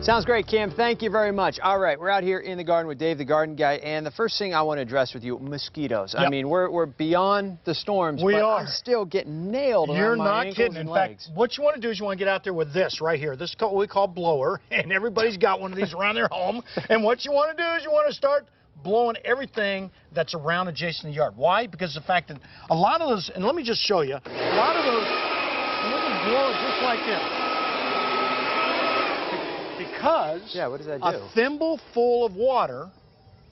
Sounds great, Kim. Thank you very much. All right, we're out here in the garden with Dave, the garden guy, and the first thing I want to address with you, mosquitoes. Yep. I mean, we're beyond the storms, We but are. I'm still getting nailed You're around my not ankles kidding. and In legs. fact, what you want to do is you want to get out there with this right here. This is what we call blower, and everybody's got one of these around their home. And what you want to do is you want to start blowing everything that's around adjacent to the yard. Why? Because the fact that a lot of those, and let me just show you, a lot of those, and we can blow it just like this. Because yeah, what does that do? a thimble full of water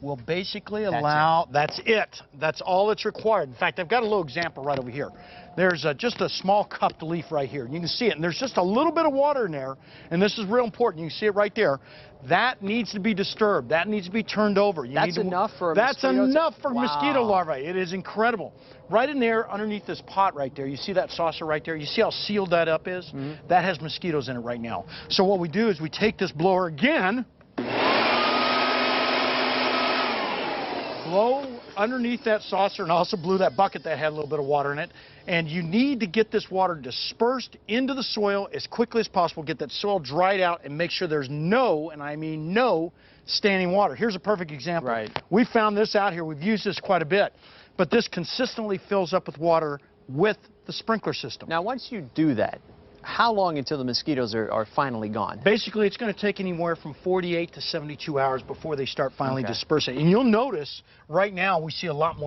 will basically allow, that's it. That's all that's required. In fact, I've got a little example right over here. There's just a small cupped leaf right here. You can see it, and there's just a little bit of water in there, and this is real important. You can see it right there. That needs to be disturbed. That needs to be turned over. That's enough for a That's mosquito? enough for Wow. mosquito larvae. It is incredible. Right in there, underneath this pot right there, you see that saucer right there? You see how sealed that up is? Mm-hmm. That has mosquitoes in it right now. So what we do is we take this blower again, blow underneath that saucer, and also blew that bucket that had a little bit of water in it. And you need to get this water dispersed into the soil as quickly as possible, get that soil dried out, and make sure there's no, and I mean no, standing water. Here's a perfect example. Right. We found this out here. We've used this quite a bit. But this consistently fills up with water with the sprinkler system. Now, once you do that, how long until the mosquitoes are finally gone? Basically, it's going to take anywhere from 48 to 72 hours before they start finally dispersing. And you'll notice right now we see a lot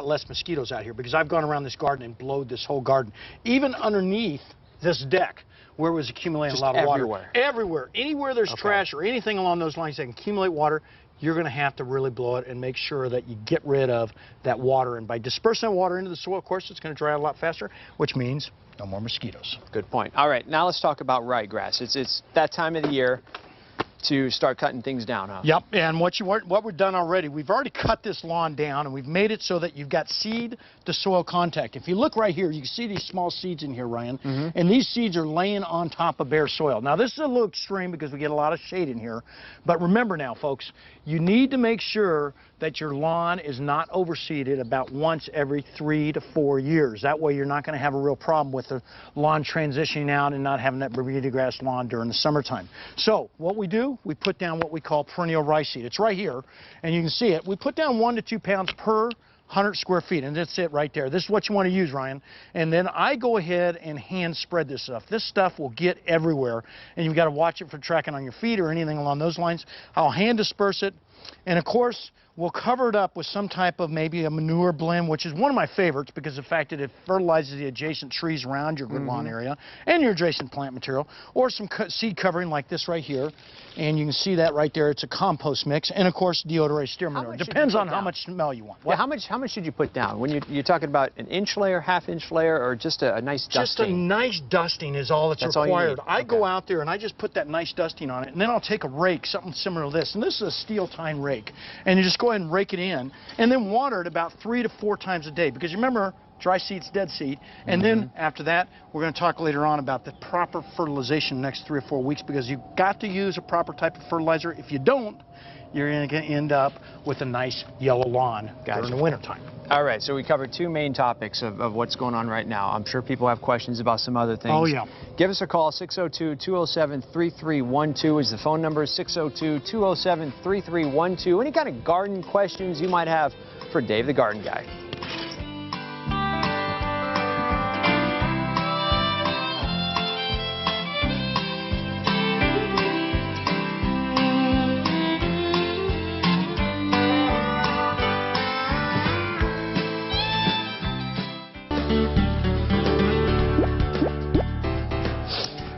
less mosquitoes out here because I've gone around this garden and blowed this whole garden. Even underneath this deck where it was accumulating Just a lot of water. everywhere. Everywhere. Anywhere there's trash or anything along those lines that can accumulate water, you're going to have to really blow it and make sure that you get rid of that water. And by dispersing that water into the soil, of course, it's going to dry out a lot faster, which means no more mosquitoes. Good point. All right, now let's talk about ryegrass. It's that time of the year to start cutting things down, huh? Yep, and what we've done already, we've already cut this lawn down, and we've made it so that you've got seed to soil contact. If you look right here, you can see these small seeds in here, Ryan, and these seeds are laying on top of bare soil. Now, this is a little extreme because we get a lot of shade in here, but remember now, folks, you need to make sure that your lawn is not overseeded about once every 3 to 4 years. That way you're not going to have a real problem with the lawn transitioning out and not having that Bermuda grass lawn during the summertime. So what we do, we put down what we call perennial rice seed. It's right here, and you can see it. We put down 1 to 2 pounds per 100 square feet, and that's it right there. This is what you want to use, Ryan. And then I go ahead and hand spread this stuff. This stuff will get everywhere, and you've got to watch it for tracking on your feet or anything along those lines. I'll hand disperse it, and of course, we'll cover it up with some type of maybe a manure blend, which is one of my favorites because of the fact that it fertilizes the adjacent trees around your good lawn area and your adjacent plant material, or some seed covering like this right here. And you can see that right there. It's a compost mix, and of course, deodorant steer manure. Depends on how much smell you want. Yeah, how much should you put down? When you're talking about an inch layer, half-inch layer, or just a nice dusting? Just a nice dusting is all that's required. All you need. I go out there and I just put that nice dusting on it, and then I'll take a rake, something similar to this, and this is a steel tine rake, and you just go ahead and rake it in, and then water it about 3 to 4 times a day, because you remember, dry seed's dead seed. And then after that, we're going to talk later on about the proper fertilization the next 3 or 4 weeks, because you've got to use a proper type of fertilizer. If you don't, you're going to end up with a nice yellow lawn during the wintertime. All right, so we covered 2 main topics of what's going on right now. I'm sure people have questions about some other things. Oh, yeah. Give us a call. 602-207-3312 is the phone number. 602-207-3312. Any kind of garden questions you might have for Dave the Garden Guy.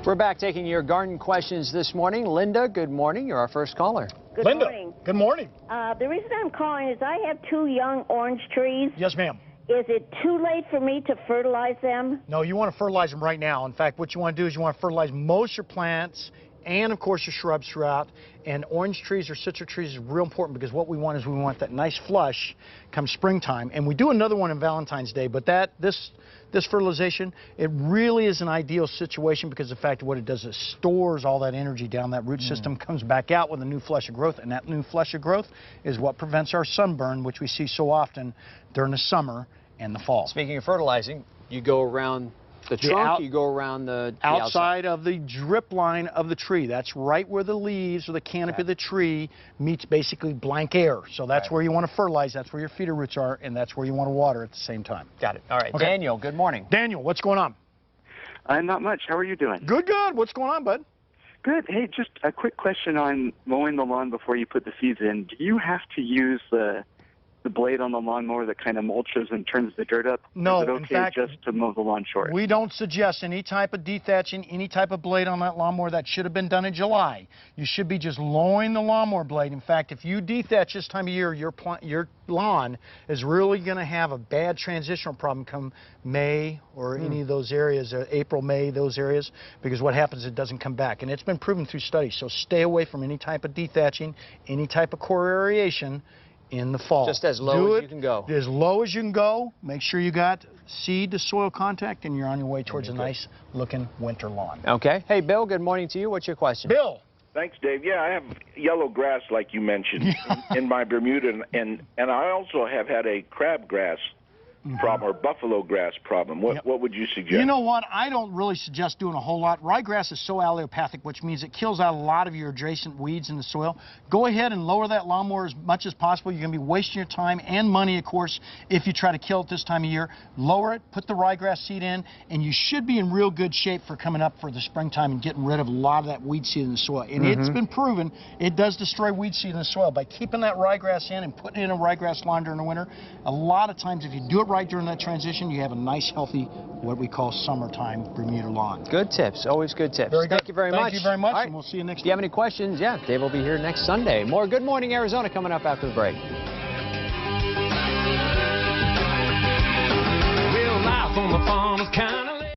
We're back taking your garden questions this morning. Linda, good morning. You're our first caller. Good Linda, morning. good morning. The reason I'm calling is I have 2 young orange trees. Yes, ma'am. Is it too late for me to fertilize them? No, you want to fertilize them right now. In fact, what you want to do is you want to fertilize most of your plants and, of course, your shrubs throughout. And orange trees or citrus trees is real important because what we want is we want that nice flush come springtime. And we do another one on Valentine's Day, but this fertilization, it really is an ideal situation because of the fact that what it does is stores all that energy down that root system, comes back out with a new flush of growth, and that new flush of growth is what prevents our sunburn, which we see so often during the summer and the fall. Speaking of fertilizing, you go around The trunk, you go around the outside of the drip line of the tree. That's right where the leaves or the canopy of the tree meets basically blank air. So that's where you want to fertilize, that's where your feeder roots are, and that's where you want to water at the same time. Got it. All right. Okay. Daniel, good morning. Daniel, what's going on? Not much. How are you doing? Good, good. What's going on, bud? Good. Hey, just a quick question on mowing the lawn before you put the seeds in. Do you have to use the blade on the lawnmower that kind of mulches and turns the dirt up? No, Is it okay in fact, just to mow the lawn short? We don't suggest any type of dethatching, any type of blade on that lawnmower. That should have been done in July. You should be just lowering the lawnmower blade. In fact, if you dethatch this time of year, your lawn is really going to have a bad transitional problem come May or any of those areas, April, May, those areas, because what happens is it doesn't come back. And it's been proven through studies. So stay away from any type of dethatching, any type of core aeration in the fall. Just as low as you can go. As low as you can go. Make sure you got seed to soil contact, and you're on your way towards a nice looking winter lawn. Okay. Hey, Bill, good morning to you. What's your question? Bill. Thanks, Dave. Yeah, I have yellow grass, like you mentioned, in my Bermuda, and I also have had a crabgrass problem or buffalo grass problem. What would you suggest? You know what? I don't really suggest doing a whole lot. Ryegrass is so allelopathic, which means it kills out a lot of your adjacent weeds in the soil. Go ahead and lower that lawnmower as much as possible. You're going to be wasting your time and money, of course, if you try to kill it this time of year. Lower it, put the ryegrass seed in, and you should be in real good shape for coming up for the springtime and getting rid of a lot of that weed seed in the soil. And it's been proven it does destroy weed seed in the soil. By keeping that ryegrass in and putting in a ryegrass lawn during the winter, a lot of times if you do it right during that transition, you have a nice, healthy, what we call summertime Bermuda lawn. Good tips. Always good tips. Very good. Thank you very much. Thank you very much, All right. and we'll see you next If you have any questions, Dave will be here next Sunday. More Good Morning Arizona coming up after the break. Real life on the farm is kind